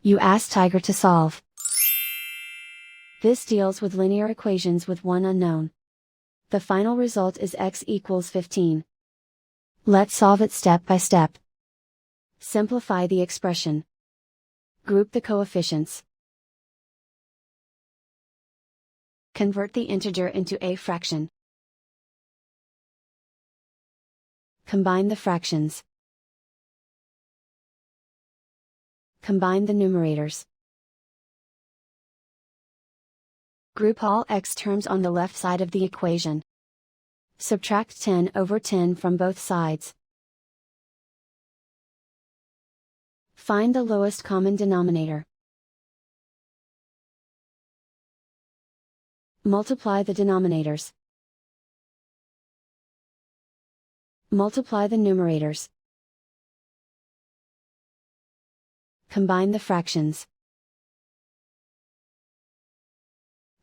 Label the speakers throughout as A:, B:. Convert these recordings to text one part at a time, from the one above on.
A: You ask Tiger to solve. This deals with linear equations with one unknown. The final result is x equals 15. Let's solve it step by step. Simplify the expression. Group the coefficients. Convert the integer into a fraction. Combine the fractions. Combine the numerators. Group all x terms on the left side of the equation. Subtract 10 over 10 from both sides. Find the lowest common denominator. Multiply the denominators. Multiply the numerators. Combine the fractions.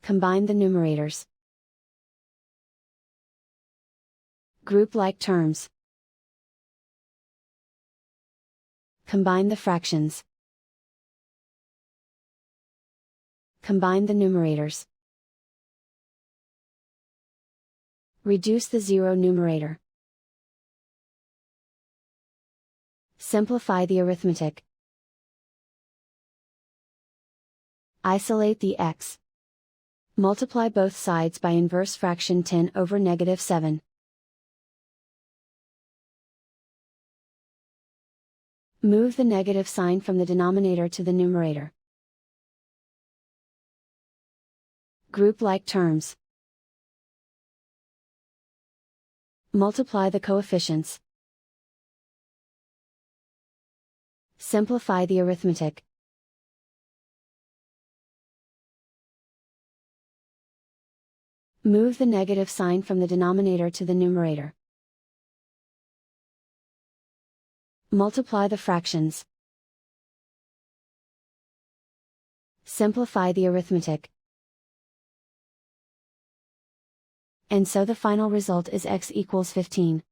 A: Combine the numerators. Group like terms. Combine the fractions. Combine the numerators. Reduce the zero numerator. Simplify the arithmetic. Isolate the x. Multiply both sides by inverse fraction 10 over -7. Move the negative sign from the denominator to the numerator. Group like terms. Multiply the coefficients. Simplify the arithmetic. Move the negative sign from the denominator to the numerator. Multiply the fractions. Simplify the arithmetic. And so the final result is x equals 15.